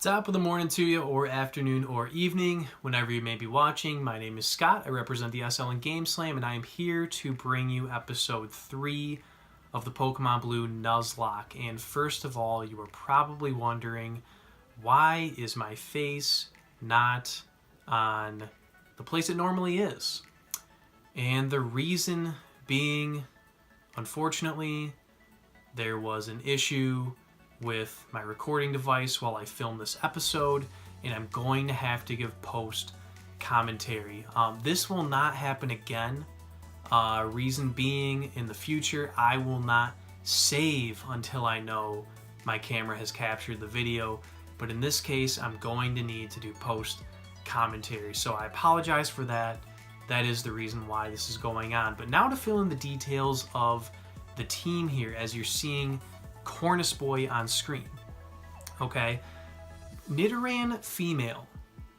Top of the morning to you, or afternoon, or evening, whenever you may be watching. My name is Scott. I represent the SL and Game Slam, and I am here to bring you episode 3 of the Pokemon Blue Nuzlocke. And first of all, you are probably wondering, why is my face not on the place it normally is? And the reason being, unfortunately, there was an issue with my recording device while I filmed this episode, and I'm going to have to give post commentary. This will not happen again. Reason being, in the future, I will not save until I know my camera has captured the video. But in this case, I'm going to need to do post commentary. So I apologize for that. That is the reason why this is going on. But now to fill in the details of the team here, as you're seeing Cornus Boy on screen. Okay, Nidoran female.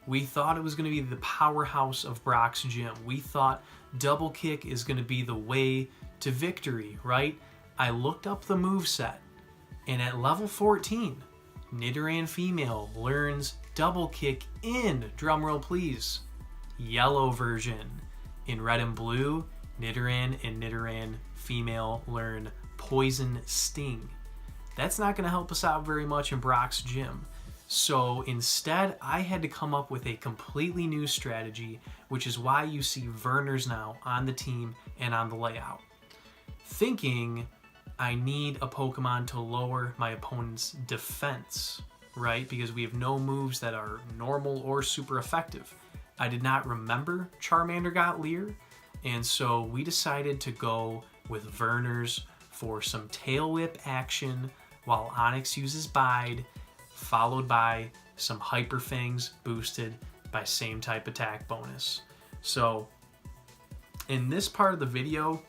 We thought it was going to be the powerhouse of Brock's gym. We thought double kick is going to be the way to victory, right? I looked up the moveset, and at level 14, Nidoran female learns double kick in, drumroll please, yellow version. In red and blue, Nidoran and Nidoran female learn poison sting. That's not going to help us out very much in Brock's gym. So instead, I had to come up with a completely new strategy, which is why you see Verners now on the team and on the layout. Thinking I need a Pokemon to lower my opponent's defense, right? Because we have no moves that are normal or super effective. I did not remember Charmander got Leer, and so we decided to go with Verners for some tail whip action while Onix uses Bide, followed by some Hyper Fangs boosted by same type attack bonus. So in this part of the video,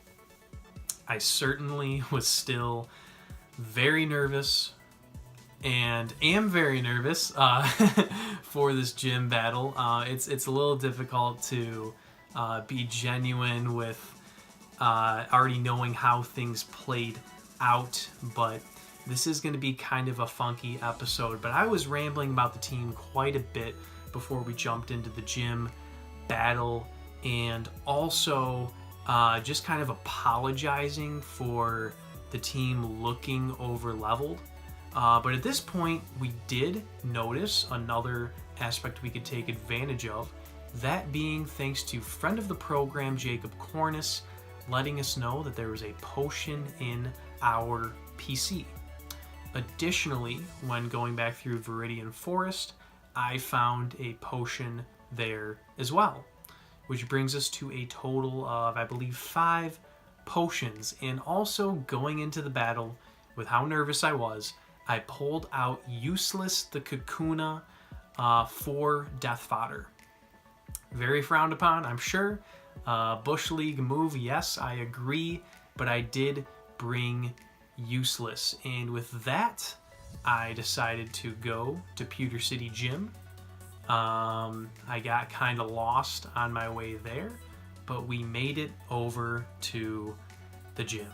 I certainly was still very nervous and am very nervous for this gym battle. It's a little difficult to be genuine with already knowing how things played out, but this is going to be kind of a funky episode. But I was rambling about the team quite a bit before we jumped into the gym battle, and also just kind of apologizing for the team looking over leveled. But at this point, we did notice another aspect we could take advantage of, that being thanks to friend of the program Jacob Cornus letting us know that there was a potion in our PC. Additionally, when going back through Viridian Forest, I found a potion there as well, which brings us to a total of, I believe, 5 potions. And also going into the battle, with how nervous I was, I pulled out Useless the Kakuna for Death Fodder. Very frowned upon, I'm sure. Bush League move, yes, I agree, but I did bring Useless, and with that I decided to go to Pewter City Gym. I got kind of lost on my way there, but we made it over to the gym.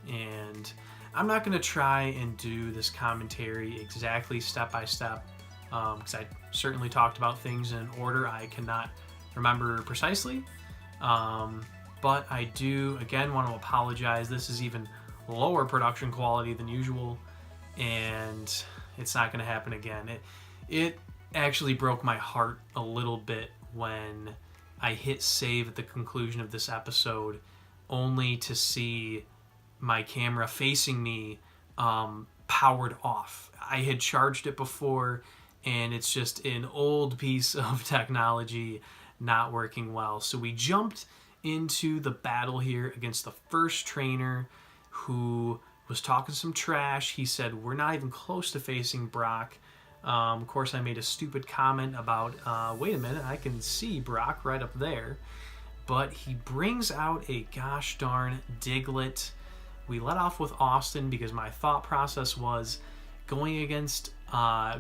And I'm not going to try and do this commentary exactly step by step, because I certainly talked about things in an order I cannot remember precisely. But I do, again, want to apologize. This is even lower production quality than usual, and it's not going to happen again. It actually broke my heart a little bit when I hit save at the conclusion of this episode, only to see my camera facing me powered off. I had charged it before, and it's just an old piece of technology not working well. So we jumped into the battle here against the first trainer, who was talking some trash. He said, we're not even close to facing Brock. Of course, I made a stupid comment about, wait a minute, I can see Brock right up there. But he brings out a gosh darn Diglett. We let off with Austin because my thought process was going against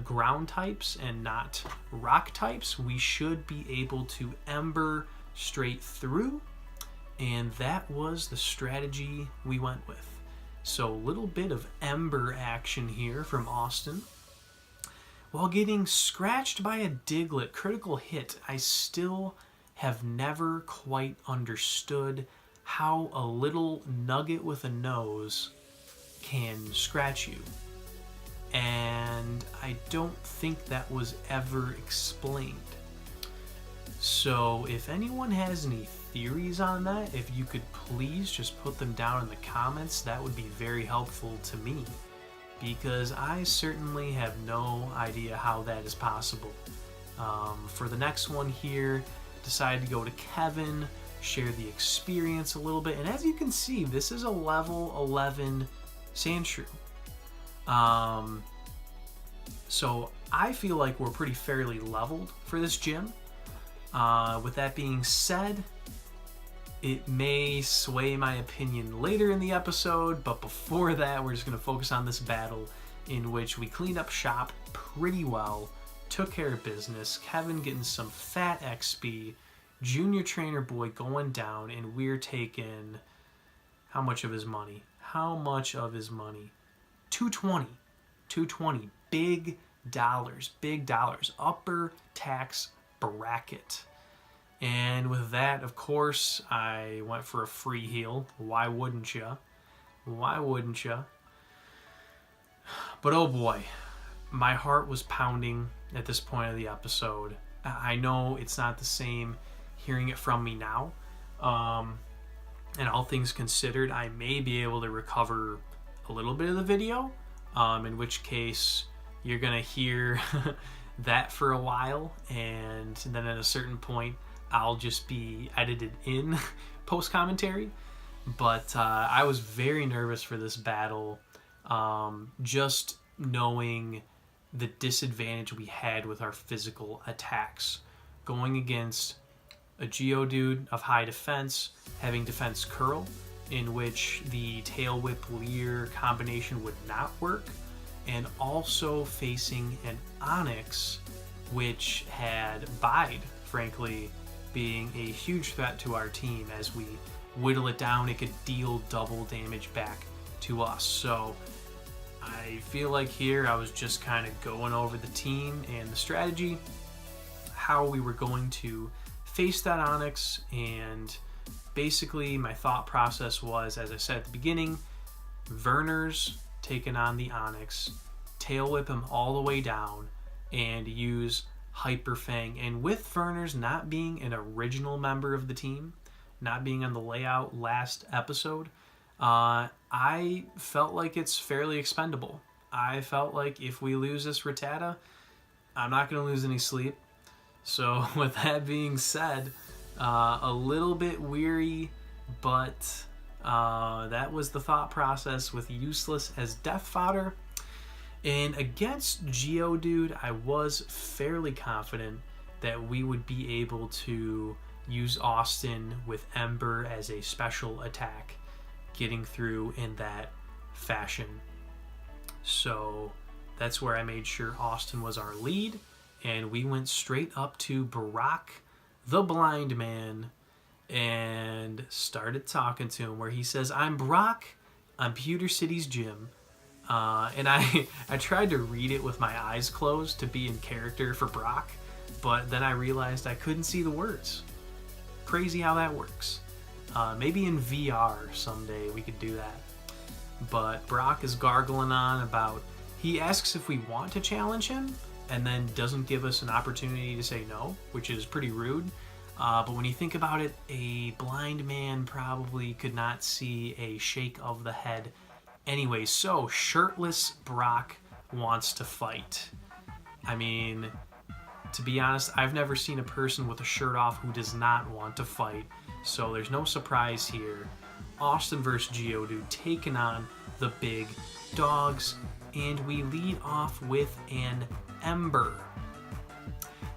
ground types and not rock types, we should be able to Ember straight through. And that was the strategy we went with. So a little bit of Ember action here from Austin. while getting scratched by a Diglett critical hit. I still have never quite understood how a little nugget with a nose can scratch you. And I don't think that was ever explained. So if anyone has any theories on that, if you could please just put them down in the comments, that would be very helpful to me, because I certainly have no idea how that is possible. For the next one here, decided to go to Kevin, share the experience a little bit, and as you can see, this is a level 11 Sandshrew. So I feel like we're pretty fairly leveled for this gym. With that being said, it may sway my opinion later in the episode, but before that, we're just going to focus on this battle in which we cleaned up shop pretty well, took care of business, Kevin getting some fat XP, Junior Trainer Boy going down, and we're taking how much of his money? 220. 220. Big dollars. Upper tax bracket. And with that, of course, I went for a free heal. Why wouldn't ya? But oh boy, my heart was pounding at this point of the episode. I know it's not the same hearing it from me now. And all things considered, I may be able to recover a little bit of the video, in which case you're going to hear that for a while, and then at a certain point, I'll just be edited in post-commentary. But I was very nervous for this battle, just knowing the disadvantage we had with our physical attacks. Going against a Geodude of high defense, having defense curl, in which the tail whip Leer combination would not work, and also facing an Onix which had Bide, frankly, being a huge threat to our team. As we whittle it down, it could deal double damage back to us. So I feel like here I was just kind of going over the team and the strategy, how we were going to face that Onix, and basically my thought process was, as I said at the beginning, Werner's taking on the Onix, tail whip him all the way down, and use Hyper Fang. And with Werner's not being an original member of the team, not being on the layout last episode, I felt like it's fairly expendable. I felt like if we lose this Rattata, I'm not going to lose any sleep. So with that being said, a little bit weary, but that was the thought process with Useless as death fodder. And against Geodude, I was fairly confident that we would be able to use Austin with Ember as a special attack, getting through in that fashion. So that's where I made sure Austin was our lead, and we went straight up to Brock, the blind man, and started talking to him, where he says, "I'm Brock, I'm Pewter City's gym." And I tried to read it with my eyes closed to be in character for Brock, but then I realized I couldn't see the words. Crazy how that works. Maybe in VR someday we could do that. But Brock is gargling on about, he asks if we want to challenge him, and then doesn't give us an opportunity to say no, which is pretty rude. But when you think about it, a blind man probably could not see a shake of the head. Anyway, so shirtless Brock wants to fight. I mean, to be honest, I've never seen a person with a shirt off who does not want to fight. So there's no surprise here. Austin versus Geodude taking on the big dogs. And we lead off with an Ember,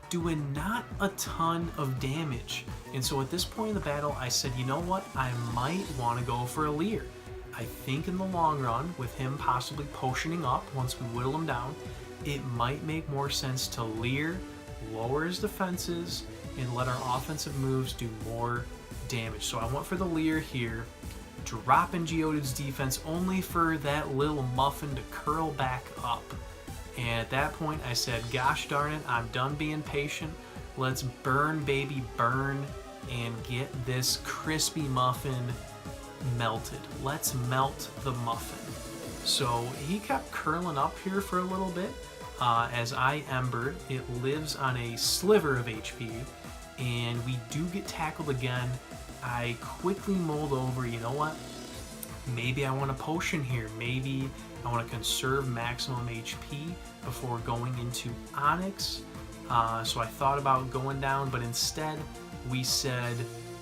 doing not a ton of damage. And so at this point in the battle, I said, you know what? I might want to go for a Leer. I think in the long run, with him possibly potioning up once we whittle him down, it might make more sense to Leer, lower his defenses, and let our offensive moves do more damage. So I went for the Leer here, dropping Geodude's defense only for that little muffin to curl back up. And at that point, I said, gosh darn it, I'm done being patient. Let's burn, baby, burn, and get this crispy muffin melted. Let's melt the muffin. So he kept curling up here for a little bit as I embered. It lives on a sliver of HP, and we do get tackled again. I quickly mulled over, you know what? Maybe I want a potion here. Maybe I want to conserve maximum HP before going into Onyx. So I thought about going down, but instead we said,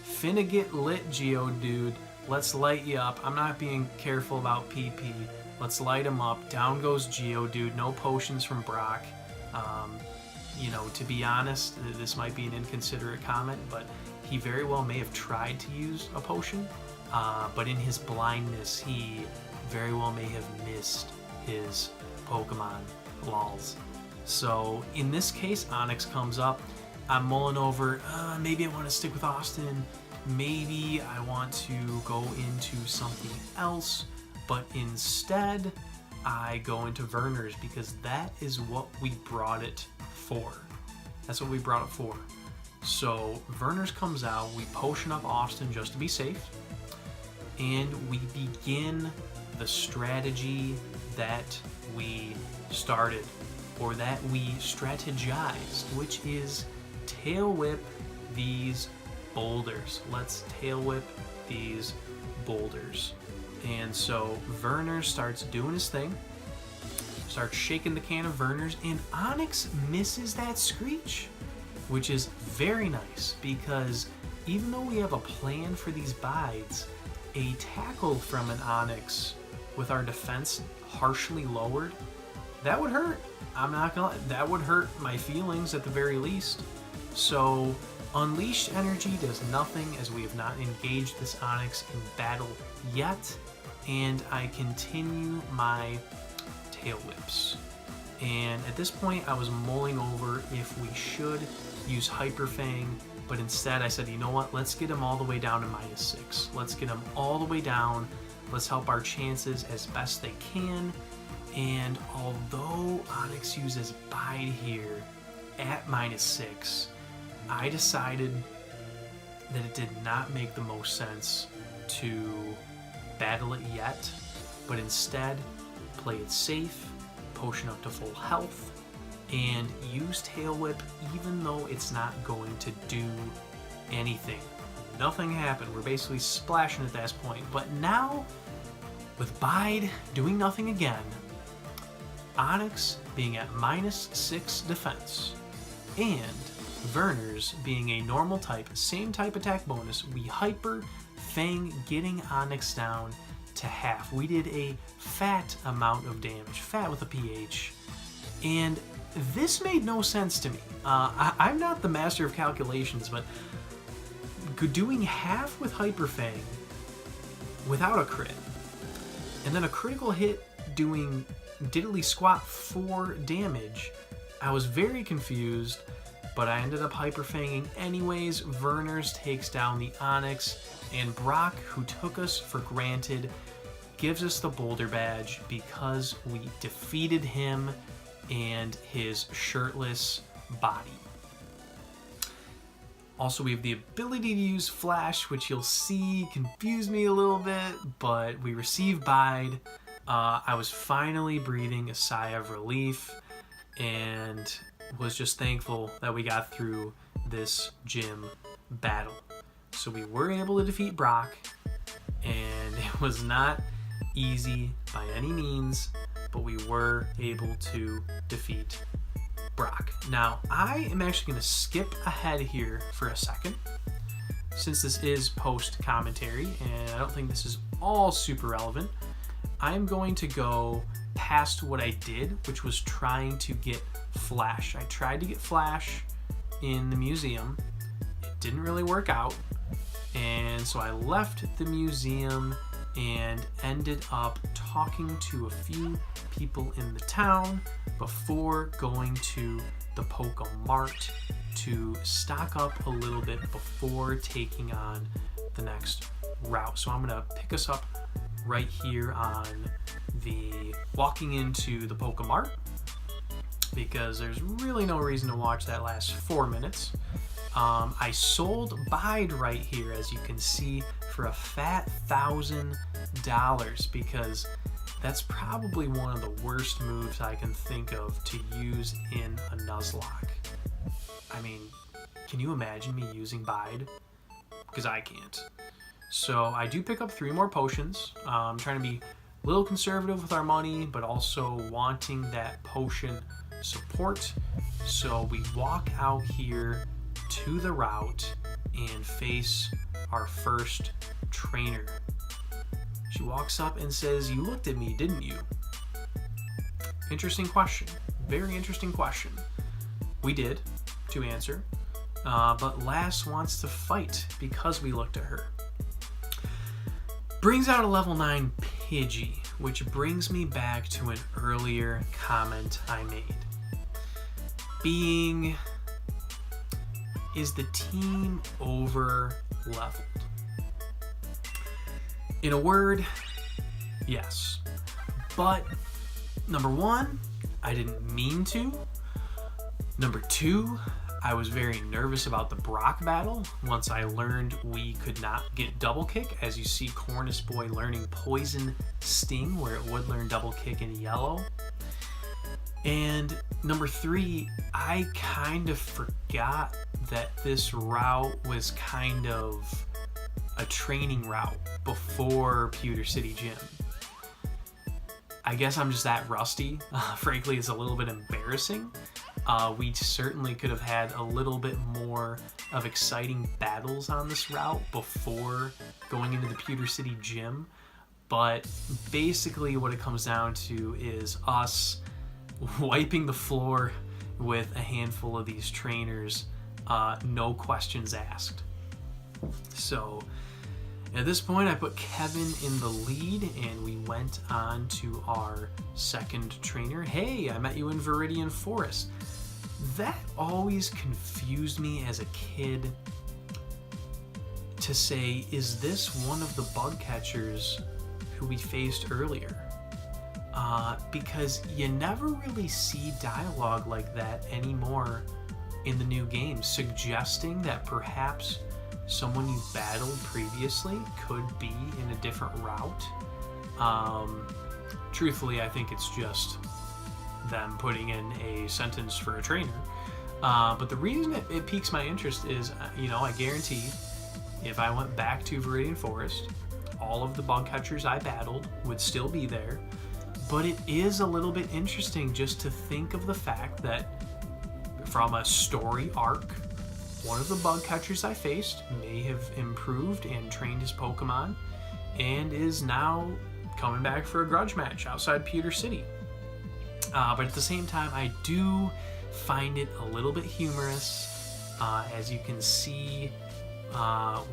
finna get lit, Geodude. Let's light you up. I'm not being careful about PP. Let's light him up. Down goes Geodude. No potions from Brock. You know, to be honest, this might be an inconsiderate comment, but he very well may have tried to use a potion, but in his blindness, he very well may have missed his Pokemon. Lols. So in this case, Onyx comes up. I'm mulling over, maybe I want to stick with Austin. Maybe I want to go into something else. But instead, I go into Werner's because that is what we brought it for. That's what we brought it for. So Werner's comes out, we potion up Austin just to be safe, and we begin the strategy that we started, or that we strategized, which is tail whip these boulders. Let's tail whip these boulders. And so Werner starts doing his thing, starts shaking the can of Werner's, and Onyx misses that Screech, which is very nice because even though we have a plan for these bides, a tackle from an Onyx with our defense harshly lowered, that would hurt. I'm not gonna, that would hurt my feelings at the very least. So Unleashed Energy does nothing as we have not engaged this Onyx in battle yet, and I continue my tail whips. And at this point I was mulling over if we should use Hyper Fang, but instead I said, you know what, let's get him all the way down to -6. Let's get him all the way down. Let's help our chances as best they can. And although Onyx uses Bide here at -6, I decided that it did not make the most sense to battle it yet, but instead play it safe, potion up to full health, and use Tail Whip even though it's not going to do anything. Nothing happened. We're basically splashing at this point. But now, with Bide doing nothing again, Onyx being at -6 defense, and Werner's being a normal type, same type attack bonus, we Hyper Fang, getting Onyx down to half. We did a fat amount of damage, fat with a PH, and this made no sense to me. I'm not the master of calculations, but doing half with Hyper Fang without a crit, and then a critical hit doing diddly squat 4 damage, I was very confused, but I ended up Hyper Fanging anyways. Werner's takes down the Onyx, and Brock, who took us for granted, gives us the Boulder Badge because we defeated him and his shirtless body. Also, we have the ability to use Flash, which you'll see confused me a little bit, but we receive Bide. I was finally breathing a sigh of relief and was just thankful that we got through this gym battle. So we were able to defeat Brock, and it was not easy by any means, but we were able to defeat Brock. Now, I am actually going to skip ahead here for a second, since this is post-commentary, and I don't think this is all super relevant. I'm going to go past what I did, which was trying to get Flash. I tried to get Flash in the museum. It didn't really work out, and so I left the museum and ended up talking to a few people in the town before going to the Pokemart to stock up a little bit before taking on the next route. So I'm going to pick us up right here on the walking into the Pokemart, because there's really no reason to watch that last 4 minutes. I sold Bide right here, as you can see, for a fat $1,000 because that's probably one of the worst moves I can think of to use in a Nuzlocke. I mean, can you imagine me using Bide? Because I can't. So I do pick up 3 more potions. I'm trying to be a little conservative with our money, but also wanting that potion support. So we walk out here to the route and face our first trainer. She walks up and says, "You looked at me, didn't you?" Interesting question. Very interesting question. We did, to answer. But Lass wants to fight because we looked at her. Brings out a level 9 Pidgey, which brings me back to an earlier comment I made. Being, is the team over leveled? In a word, yes. But number 1, I didn't mean to. Number 2, I was very nervous about the Brock battle once I learned we could not get double kick. As you see Cornus Boy learning Poison Sting, where it would learn double kick in yellow. And number 3, I kind of forgot that this route was kind of a training route before Pewter City Gym. I guess I'm just that rusty. Frankly, it's a little bit embarrassing. We certainly could have had a little bit more of exciting battles on this route before going into the Pewter City Gym. But basically what it comes down to is us wiping the floor with a handful of these trainers, no questions asked. So at this point, I put Kevin in the lead, and we went on to our second trainer. Hey, I met you in Viridian Forest. That always confused me as a kid to say, is this one of the bug catchers who we faced earlier? Because you never really see dialogue like that anymore in the new game, suggesting that perhaps someone you battled previously could be in a different route. Truthfully, I think it's just them putting in a sentence for a trainer. But the reason it piques my interest is, I guarantee if I went back to Viridian Forest, all of the bug catchers I battled would still be there. But it is a little bit interesting just to think of the fact that from a story arc, one of the bug catchers I faced may have improved and trained his Pokemon and is now coming back for a grudge match outside Pewter City. But at the same time, I do find it a little bit humorous, as you can see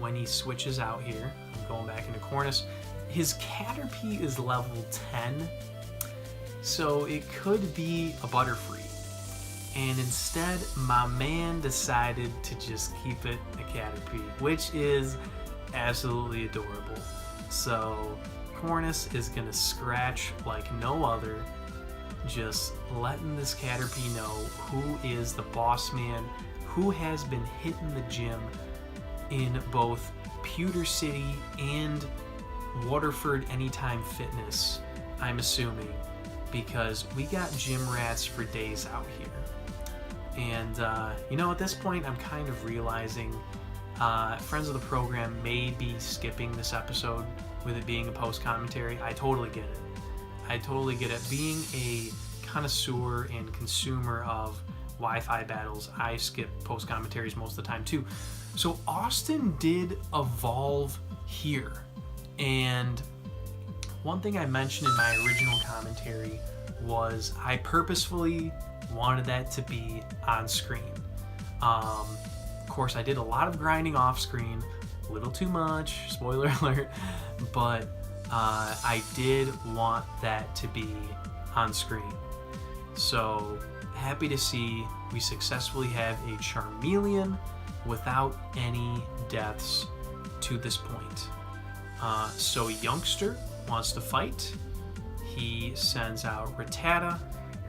when he switches out here. I'm going back into Cornus. His Caterpie is level 10, so it could be a Butterfree. And instead, my man decided to just keep it a Caterpie, which is absolutely adorable. So Cornus is going to scratch like no other, just letting this Caterpie know who is the boss man, who has been hitting the gym in both Pewter City and Waterford Anytime Fitness, I'm assuming, because we got gym rats for days out here. And, at this point, I'm kind of realizing friends of the program may be skipping this episode with it being a post-commentary. I totally get it. Being a connoisseur and consumer of Wi-Fi battles, I skip post-commentaries most of the time, too. So Austin did evolve here. And one thing I mentioned in my original commentary was I purposefully wanted that to be on screen. Of course, I did a lot of grinding off screen, a little too much, spoiler alert, but I did want that to be on screen. So happy to see we successfully have a Charmeleon without any deaths to this point. So Youngster wants to fight. He sends out Rattata,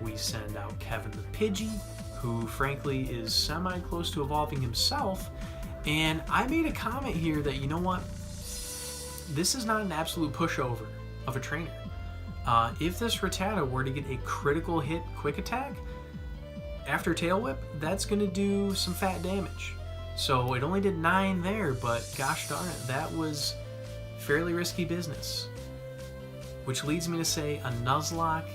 We send out Kevin the Pidgey, who frankly is semi-close to evolving himself. And I made a comment here that, you know what? This is not an absolute pushover of a trainer. If this Rattata were to get a critical hit quick attack, after Tail Whip, that's going to do some fat damage. So it only did 9 there, but gosh darn it, that was fairly risky business. Which leads me to say, a Nuzlocke,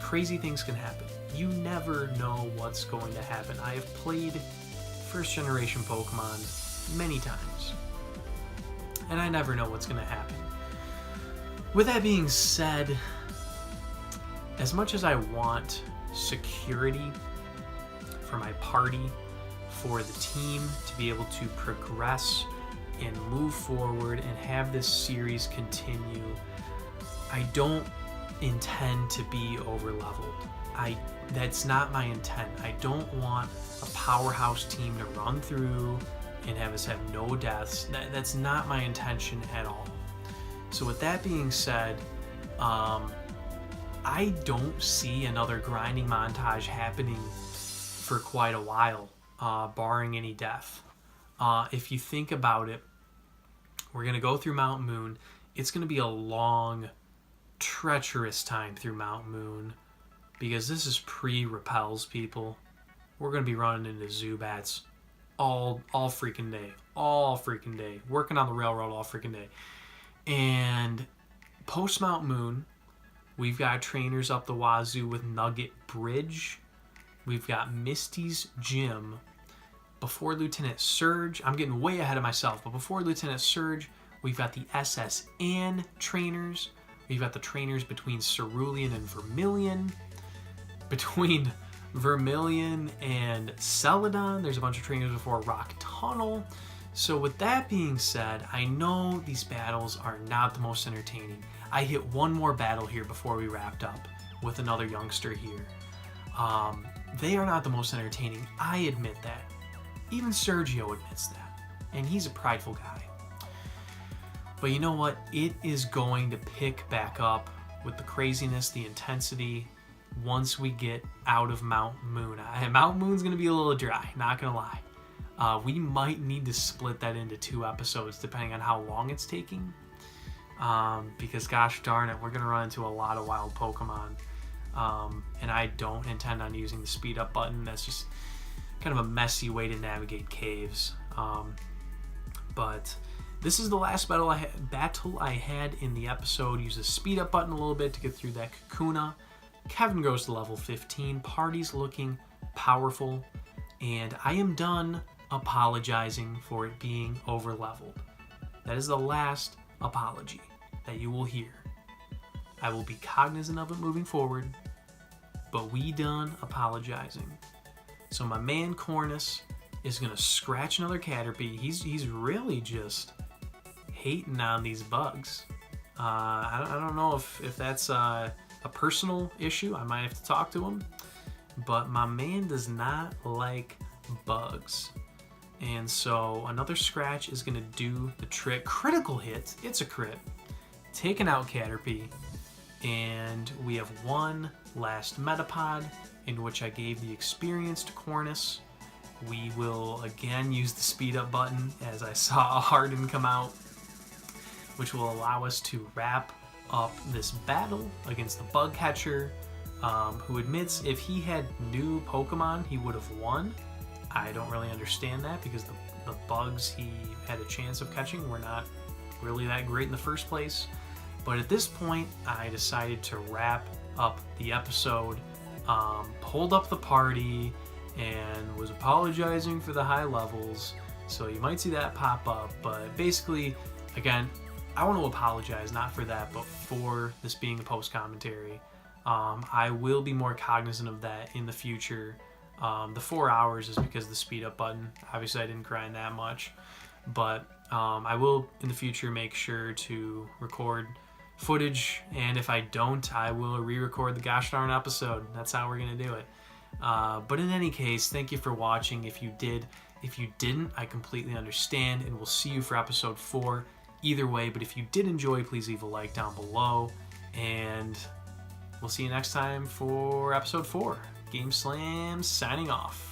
crazy things can happen. You never know what's going to happen. I have played first generation Pokemon many times, and I never know what's going to happen. With that being said, as much as I want security for my party, for the team to be able to progress and move forward and have this series continue, I don't intend to be over-leveled. That's not my intent. I don't want a powerhouse team to run through and have us have no deaths. That's not my intention at all. So with that being said, I don't see another grinding montage happening for quite a while, barring any death. If you think about it, we're going to go through Mount Moon. It's going to be a long, treacherous time through Mount Moon, because this is pre-repels, people. We're going to be running into Zubats all freaking day, working on the railroad all freaking day. And post Mount Moon, we've got trainers up the wazoo with Nugget Bridge. We've got Misty's Gym. Before Lieutenant Surge, I'm getting way ahead of myself, but before Lieutenant Surge, we've got the SSN trainers. We've got the trainers between Cerulean and Vermilion. Between Vermilion and Celadon, there's a bunch of trainers before Rock Tunnel. So with that being said, I know these battles are not the most entertaining. I hit one more battle here before we wrapped up with another youngster here. They are not the most entertaining. I admit that. Even Sergio admits that. And he's a prideful guy. But you know what? It is going to pick back up with the craziness, the intensity, once we get out of Mount Moon. Mount Moon's going to be a little dry, not going to lie. We might need to split that into 2 episodes depending on how long it's taking. Because gosh darn it, we're going to run into a lot of wild Pokemon. And I don't intend on using the speed up button. That's just kind of a messy way to navigate caves. But this is the last battle I had in the episode. Use the speed up button a little bit to get through that Kakuna. Kevin goes to level 15. Party's looking powerful. And I am done apologizing for it being over leveled. That is the last apology that you will hear. I will be cognizant of it moving forward, but we done apologizing. So my man Cornus is gonna scratch another Caterpie. He's really just hating on these bugs. I don't know if that's a personal issue. I might have to talk to him, but my man does not like bugs. And so another scratch is gonna do the trick. Critical hit, it's a crit. Taking out Caterpie. And we have one last Metapod, in which I gave the experience to Cornus. We will again use the speed up button as I saw a Harden come out, which will allow us to wrap up this battle against the bug catcher, who admits if he had new Pokemon, he would have won. I don't really understand that because the bugs he had a chance of catching were not really that great in the first place. But at this point, I decided to wrap up the episode, pulled up the party, and was apologizing for the high levels. So you might see that pop up. But basically, again, I want to apologize, not for that, but for this being a post-commentary. I will be more cognizant of that in the future. The 4 hours is because of the speed up button. Obviously, I didn't grind that much. But I will, in the future, make sure to record footage, and if I don't, I will re-record the gosh darn episode. That's how we're gonna do it. But in any case, thank you for watching. If you did, if you didn't, I completely understand, and we'll see you for episode 4 either way. But if you did enjoy, please leave a like down below, and we'll see you next time for episode 4. Game Slam signing off.